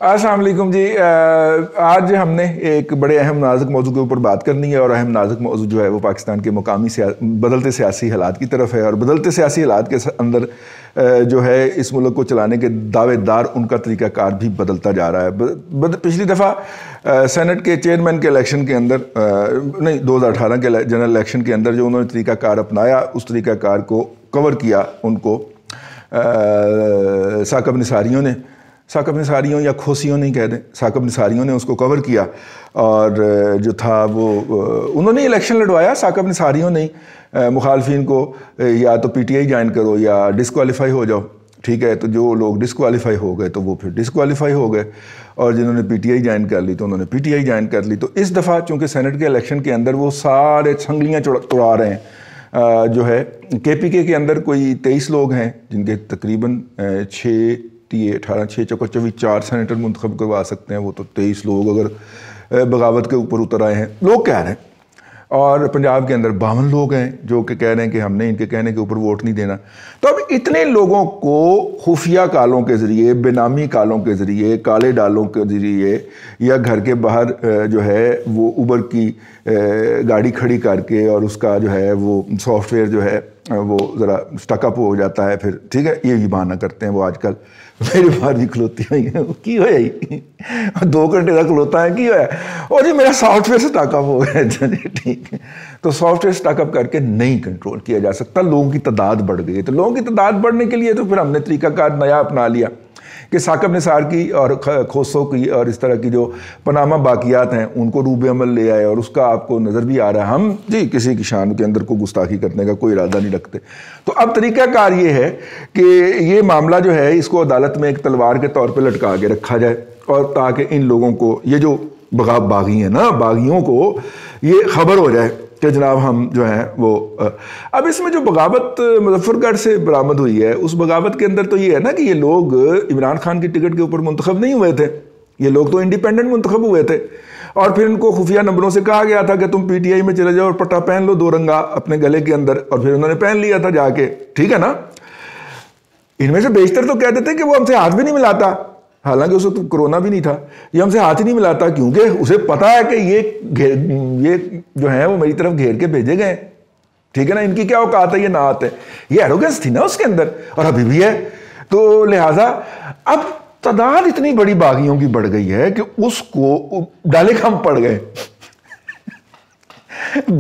السلام علیکم جی. آج ہم نے ایک بڑے اہم نازک موضوع کے اوپر بات کرنی ہے، اور اہم نازک موضوع جو ہے وہ پاکستان کے مقامی بدلتے سیاسی حالات کی طرف ہے. اور بدلتے سیاسی حالات کے اندر جو ہے اس ملک کو چلانے کے دعوے دار، ان کا طریقہ کار بھی بدلتا جا رہا ہے. پچھلی دفعہ سینٹ کے چیئرمین کے الیکشن کے اندر، نہیں 2018 کے جنرل الیکشن کے اندر جو انہوں نے طریقہ کار اپنایا، اس طریقہ کار کو کور کیا ان کو ثاقب نثاریوں یا کھوسیوں نہیں کہہ دیں، ثاقب نثاریوں نے اس کو کور کیا. اور جو تھا وہ انہوں نے الیکشن لڑوایا، ثاقب نثاریوں نے مخالفین کو یا تو پی ٹی آئی جوائن کرو یا ڈسکوالیفائی ہو جاؤ. ٹھیک ہے، تو جو لوگ ڈسکوالیفائی ہو گئے تو وہ پھر ڈسکوالیفائی ہو گئے، اور جنہوں نے پی ٹی آئی جوائن کر لی تو انہوں نے پی ٹی آئی جوائن کر لی. تو اس دفعہ چونکہ سینٹ کے الیکشن کے اندر وہ سارے چھنگلیاں توڑا رہے ہیں. جو ہے کے پی کے اندر کوئی 23 لوگ ہیں جن کے تقریباً 4 سینیٹر منتخب کروا سکتے ہیں. وہ تو 23 لوگ اگر بغاوت کے اوپر اتر آئے ہیں لوگ کہہ رہے ہیں. اور پنجاب کے اندر 52 لوگ ہیں جو کہ کہہ رہے ہیں کہ ہم نے ان کے کہنے کے اوپر ووٹ نہیں دینا. تو اب اتنے لوگوں کو خفیہ کالوں کے ذریعے، بے نامی کالوں کے ذریعے، کالے ڈالوں کے ذریعے، یا گھر کے باہر جو ہے وہ اوبر کی گاڑی کھڑی کر کے، اور اس کا جو ہے وہ سافٹ ویئر جو ہے وہ ذرا سٹک اپ ہو جاتا ہے. پھر ٹھیک ہے، یہ بہانہ کرتے ہیں وہ آج کل میری بار بھی کھلوتی ہوئی ہیں، کی ہوا ہی 2 گھنٹے تک کھلوتا ہے، کی ہوا ہے، اور جی میرا سافٹ ویئر سٹک اپ ہو گیا. ٹھیک ہے، تو سافٹ ویئر سٹک اپ کر کے نہیں کنٹرول کیا جا سکتا. لوگوں کی تعداد بڑھ گئی ہے. تو لوگوں کی تعداد بڑھنے کے لیے تو پھر ہم نے طریقہ کار نیا اپنا لیا کہ ثاقب نثار کی اور کھوسوں کی اور اس طرح کی جو پاناما باقیات ہیں ان کو روب عمل لے آئے. اور اس کا آپ کو نظر بھی آ رہا ہے، ہم جی کسی کی شان کے اندر کو گستاخی کرنے کا کوئی ارادہ نہیں رکھتے. تو اب طریقہ کار یہ ہے کہ یہ معاملہ جو ہے اس کو عدالت میں ایک تلوار کے طور پہ لٹکا کے رکھا جائے، اور تاکہ ان لوگوں کو، یہ جو باغی ہیں نا، باغیوں کو یہ خبر ہو جائے کہ جناب ہم جو ہیں وہ اب اس میں جو بغاوت مظفر گڑھ سے برآمد ہوئی ہے، اس بغاوت کے اندر تو یہ ہے نا کہ یہ لوگ عمران خان کی ٹکٹ کے اوپر منتخب نہیں ہوئے تھے، یہ لوگ تو انڈیپینڈنٹ منتخب ہوئے تھے. اور پھر ان کو خفیہ نمبروں سے کہا گیا تھا کہ تم پی ٹی آئی میں چلے جاؤ اور پٹا پہن لو 2 رنگا اپنے گلے کے اندر، اور پھر انہوں نے پہن لیا تھا جا کے. ٹھیک ہے نا، ان میں سے بیشتر تو کہتے تھے کہ وہ ہم سے ہاتھ بھی نہیں ملاتا، حالانکہ اس وقت کرونا بھی نہیں تھا. یہ ہم سے ہاتھ ہی نہیں ملاتا کیونکہ اسے پتا ہے کہ یہ جو ہیں وہ میری طرف گھیر کے بھیجے گئے. ٹھیک ہے نا، ان کی کیا اوقات ہے، یہ نہ آتے. یہ ایروگنس تھی نا اس کے اندر، اور ابھی بھی ہے. تو لہٰذا اب تعداد اتنی بڑی باغیوں کی بڑھ گئی ہے کہ اس کو ڈالے کم پڑ گئے.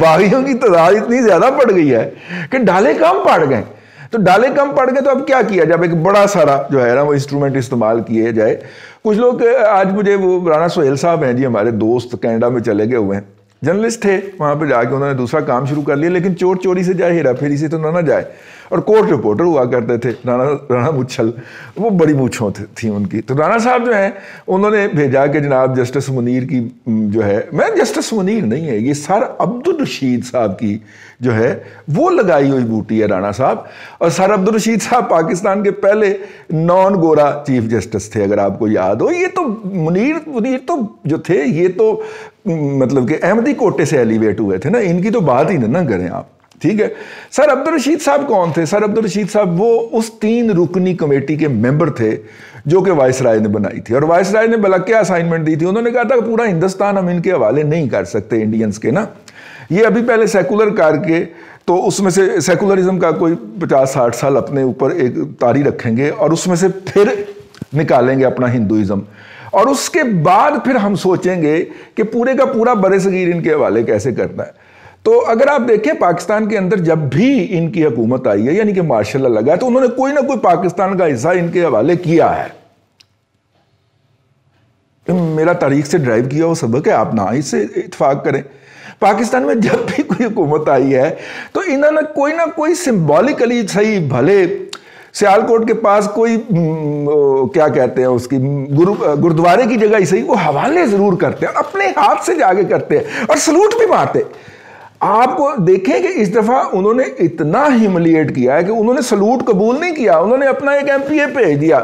باغیوں کی تعداد اتنی زیادہ بڑھ گئی ہے کہ ڈالے کم پڑ گئے. تو ڈالے کم پڑ گئے تو اب کیا کیا جب ایک بڑا سارا جو ہے نا وہ انسٹرومنٹ استعمال کیے جائے. کچھ لوگ آج مجھے وہ رانا سہیل صاحب ہیں جی، ہمارے دوست کینیڈا میں چلے گئے ہوئے ہیں، جرنلسٹ تھے، وہاں پہ جا کے انہوں نے دوسرا کام شروع کر لیا. لیکن چور چوری سے جائے، ہیرا پھیری سے تو نہ جائے. اور کورٹ رپورٹر ہوا کرتے تھے رانا مچھل، وہ بڑی مونچھوں تھیں ان کی. تو رانا صاحب جو ہیں انہوں نے بھیجا کہ جناب جسٹس منیر کی جو ہے، میں جسٹس منیر نہیں ہے، یہ سر عبدالرشید صاحب کی جو ہے وہ لگائی ہوئی بوٹی ہے رانا صاحب. اور سر عبدالرشید صاحب پاکستان کے پہلے نان گورا چیف جسٹس تھے، اگر آپ کو یاد ہو. یہ تو منیر تو جو تھے یہ تو مطلب کہ احمدی کوٹے سے ایلیویٹ ہوئے تھے نا، ان کی تو بات ہی نہ کریں آپ. ٹھیک ہے، سر عبدالرشید صاحب کون تھے؟ سر عبدالرشید صاحب وہ اس 3 رکنی کمیٹی کے ممبر تھے جو کہ وائس رائے نے بنائی تھی. اور وائس رائے نے بلا کیا اسائنمنٹ دی تھی، انہوں نے کہا تھا کہ پورا ہندوستان ہم ان کے حوالے نہیں کر سکتے انڈینز کے نا، یہ ابھی پہلے سیکولر کر کے تو اس میں سے سیکولرزم کا کوئی 50-60 سال اپنے اوپر ایک طاری رکھیں گے، اور اس میں سے پھر نکالیں گے اپنا ہندوازم، اور اس کے بعد پھر ہم سوچیں گے کہ پورے کا پورا بر صغیر ان کے حوالے کیسے کرنا ہے. تو اگر آپ دیکھیں پاکستان کے اندر جب بھی ان کی حکومت آئی ہے، یعنی کہ مارشاء اللہ لگا ہے، تو انہوں نے کوئی نہ کوئی پاکستان کا حصہ ان کے حوالے کیا ہے. میرا تاریخ سے ڈرائیو کیا وہ سبق ہے، آپ نہ اس سے اتفاق کریں. پاکستان میں جب بھی کوئی حکومت آئی ہے تو انہوں نے کوئی نہ کوئی سمبولکلی صحیح بھلے سیالکوٹ کے پاس کوئی کیا کہتے ہیں اس کی گردوارے کی جگہ ہی صحیح وہ حوالے ضرور کرتے ہیں، اور اپنے ہاتھ سے جا کے کرتے ہیں، اور سلوٹ بھی مارتے. آپ کو دیکھیں کہ اس دفعہ انہوں نے اتنا ہیملیٹ کیا ہے کہ انہوں نے سلوٹ قبول نہیں کیا، انہوں نے اپنا ایک MP بھیج دیا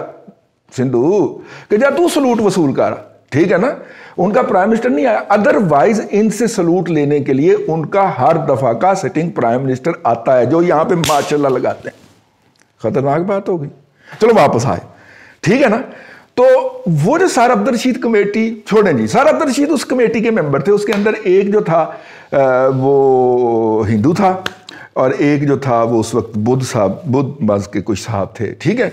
سندھو کہ جا تو سلوٹ وصول کر. ٹھیک ہے نا، ان کا پرائم منسٹر نہیں آیا. ادروائز ان سے سلوٹ لینے کے لیے ان کا ہر دفعہ کا سٹنگ پرائم منسٹر آتا ہے جو یہاں پہ ماشاءاللہ لگاتے ہیں. خطرناک بات ہو گئی. چلو واپس آئے. ٹھیک ہے نا، تو وہ جو سار عبد الرشید کمیٹی چھوڑیں جی، سار عبد الرشید اس کمیٹی کے ممبر تھے. اس کے اندر ایک جو تھا وہ ہندو تھا اور ایک جو تھا وہ اس وقت بدھ مذہب کے کچھ صاحب تھے. ٹھیک ہے،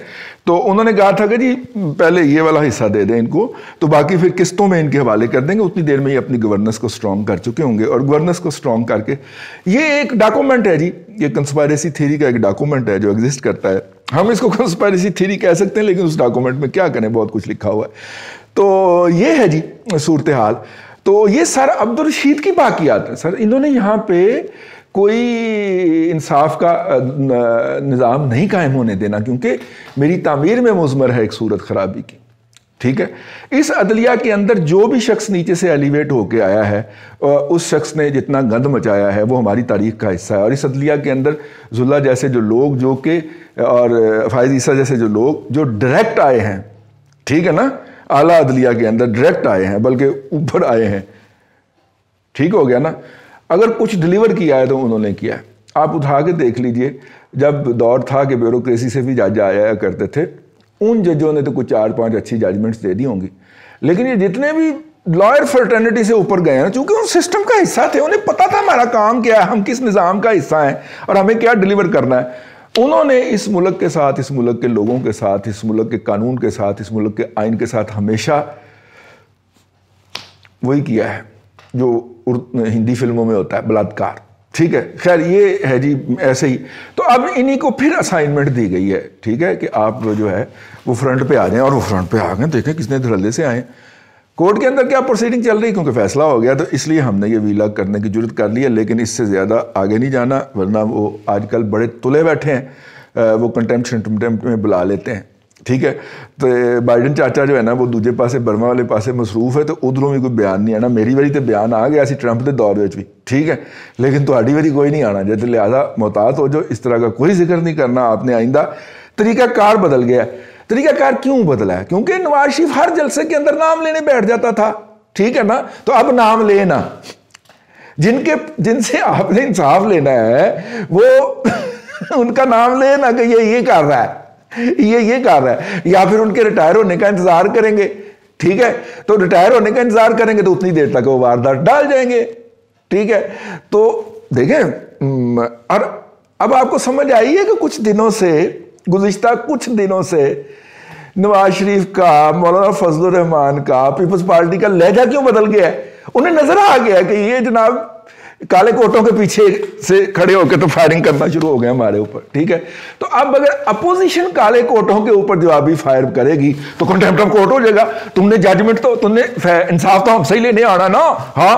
تو انہوں نے کہا تھا کہ جی پہلے یہ والا حصہ دے دیں ان کو، تو باقی پھر قسطوں میں ان کے حوالے کر دیں گے. اتنی دیر میں یہ اپنی گورننس کو سٹرونگ کر چکے ہوں گے. اور گورننس کو سٹرونگ کر کے یہ ایک ڈاکومنٹ ہے جی، یہ کنسپائریسی تھیوری کا ایک ڈاکومنٹ ہے جو ایگزسٹ کرتا ہے. ہم اس کو کنسپائریسی تھیوری کہہ سکتے ہیں، لیکن اس ڈاکومنٹ میں کیا کریں، بہت کچھ لکھا ہوا ہے. تو یہ ہے جی صورتحال. تو یہ سر عبد الرشید کی باقیات ہے. سر انہوں نے یہاں پہ کوئی انصاف کا نظام نہیں قائم ہونے دینا، کیونکہ میری تعمیر میں مضمر ہے ایک صورت خرابی کی. ٹھیک ہے، اس عدلیہ کے اندر جو بھی شخص نیچے سے ایلیویٹ ہو کے آیا ہے، اس شخص نے جتنا گند مچایا ہے وہ ہماری تاریخ کا حصہ ہے. اور اس عدلیہ کے اندر ذلہ جیسے جو لوگ جو کہ اور فائز عیسیٰ جیسے جو لوگ جو ڈائریکٹ آئے ہیں، ٹھیک ہے نا، اعلیٰ عدلیہ کے اندر ڈائریکٹ آئے ہیں، بلکہ اوپر آئے ہیں. ٹھیک ہو گیا نا. اگر کچھ ڈیلیور کیا ہے تو انہوں نے کیا ہے. آپ اٹھا کے دیکھ لیجئے، جب دور تھا کہ بیوروکریسی سے بھی جج آیا کرتے تھے، ان ججوں نے تو کچھ 4-5 اچھی ججمنٹس دے دی ہوں گی، لیکن یہ جتنے بھی لائر فرٹرنٹی سے اوپر گئے ہیں، چونکہ ان سسٹم کا حصہ تھے، انہیں پتا تھا ہمارا کام کیا ہے، ہم کس نظام کا حصہ ہیں اور ہمیں کیا ڈیلیور کرنا ہے. انہوں نے اس ملک کے ساتھ، اس ملک کے لوگوں کے ساتھ، اس ملک کے قانون کے ساتھ، اس ملک کے آئین کے ساتھ ہمیشہ وہی کیا ہے جو ہندی فلموں میں ہوتا ہے، بلااتکار. ٹھیک ہے، خیر یہ ہے جی ایسے ہی. تو اب انہی کو پھر اسائنمنٹ دی گئی ہے، ٹھیک ہے، کہ آپ جو ہے وہ فرنٹ پہ آ جائیں. اور وہ فرنٹ پہ آ گئے، دیکھیں کتنے دھڑلے سے آئے. کورٹ کے اندر کیا پروسیڈنگ چل رہی، کیونکہ فیصلہ ہو گیا، تو اس لیے ہم نے یہ ویلاگ کرنے کی جرت کر لی ہے. لیکن اس سے زیادہ آگے نہیں جانا، ورنہ وہ آج کل بڑے تلے بیٹھے ہیں، وہ کنٹمپٹ میں بلا لیتے ہیں. ٹھیک ہے، تو بائیڈن چاچا جو ہے نا وہ دوجے پاسے برما والے پاسے مصروف ہے، تو ادھروں بھی کوئی بیان نہیں آنا. میری واری تو بیان آ گیا سی ٹرمپ کے دور میں بھی، ٹھیک ہے، لیکن تہاڈی واری کوئی نہیں آنا. جیسے لہٰذا محتاط ہو جو، اس طرح کا کوئی ذکر نہیں کرنا آپ نے آئندہ. طریقہ کار بدل گیا ہے. طریقہ کار کیوں بدلا ہے؟ کیونکہ نواز شریف ہر جلسے کے اندر نام لینے بیٹھ جاتا تھا. ٹھیک ہے نا، تو اب نام لینا جن سے آپ نے انصاف لینا ہے، وہ ان کا نام لینا کہ یہ کر رہا ہے، یہ کر رہا ہے، یا پھر ان کے ریٹائر ہونے کا انتظار کریں گے. ٹھیک ہے، تو ریٹائر ہونے کا انتظار کریں گے تو اتنی دیر تک وہ واردات ڈال جائیں گے. ٹھیک ہے، تو دیکھیں، اور اب آپ کو سمجھ آئی ہے کہ گزشتہ کچھ دنوں سے نواز شریف کا، مولانا فضل الرحمان کا، پیپلز پارٹی کا لہجہ کیوں بدل گیا ہے. انہیں نظر آ گیا کہ یہ جناب کالے کوٹوں کے پیچھے سے کھڑے ہو کے تو فائرنگ کرنا شروع ہو گئے ہمارے اوپر. ٹھیک ہے، تو اب اگر اپوزیشن کالے کوٹوں کے اوپر جوابی فائر کرے گی تو کنٹمپٹ آف کورٹ ہو جائے گا. تم نے ججمنٹ تو، تم نے انصاف تو ہم سے ہی لینے آنا نا. ہاں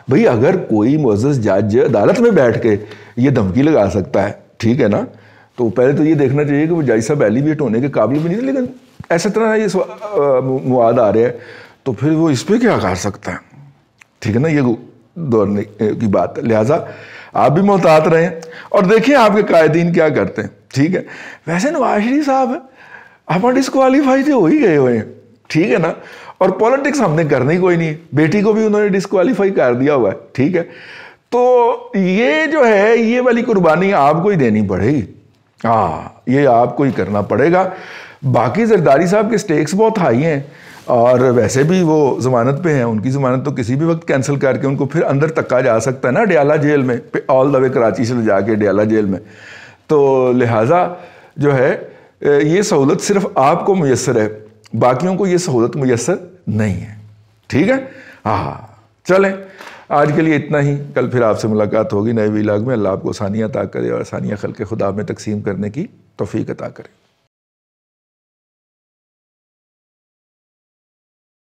بھئی، اگر کوئی معزز جج عدالت میں بیٹھ کے یہ دھمکی لگا سکتا ہے، ٹھیک ہے نا، تو پہلے تو یہ دیکھنا چاہیے کہ وہ جج صاحب ایلیویٹ ہونے کے قابل بھی نہیں تھے. لیکن ایسا طرح یہ مواد آ رہے ہیں تو پھر وہ اس پہ کیا کر سکتا ہے. ٹھیک ہے نا، یہ دور کی بات ہے. لہٰذا آپ بھی محتاط رہیں اور دیکھیں آپ کے قائدین کیا کرتے ہیں. ٹھیک ہے، ویسے نواز شریف صاحب آپ ڈسکوالیفائی تو ہو ہی گئے ہوئے ہیں. ٹھیک ہے نا، اور پولیٹکس ہم نے کرنی کوئی نہیں. بیٹی کو بھی انہوں نے ڈسکوالیفائی کر دیا ہوا ہے. ٹھیک ہے، تو یہ جو ہے یہ والی قربانی آپ کو ہی دینی پڑے گی. ہاں، یہ آپ کو ہی کرنا پڑے گا. باقی زرداری صاحب کے سٹیکس بہت ہائی ہیں، اور ویسے بھی وہ ضمانت پہ ہیں. ان کی ضمانت تو کسی بھی وقت کینسل کر کے ان کو پھر اندر تکا جا سکتا ہے نا، ڈیالہ جیل میں، آل دا وے کراچی سے لے جا کے ڈیالہ جیل میں. تو لہٰذا جو ہے یہ سہولت صرف آپ کو میسر ہے، باقیوں کو یہ سہولت میسر نہیں ہے. ٹھیک ہے، ہاں چلیں آج کے لیے اتنا ہی. کل پھر آپ سے ملاقات ہوگی نئے ویلاگ میں. اللہ آپ کو آسانیاں عطا کرے اور آسانیاں خلق خدا میں تقسیم کرنے کی توفیق عطا کرے.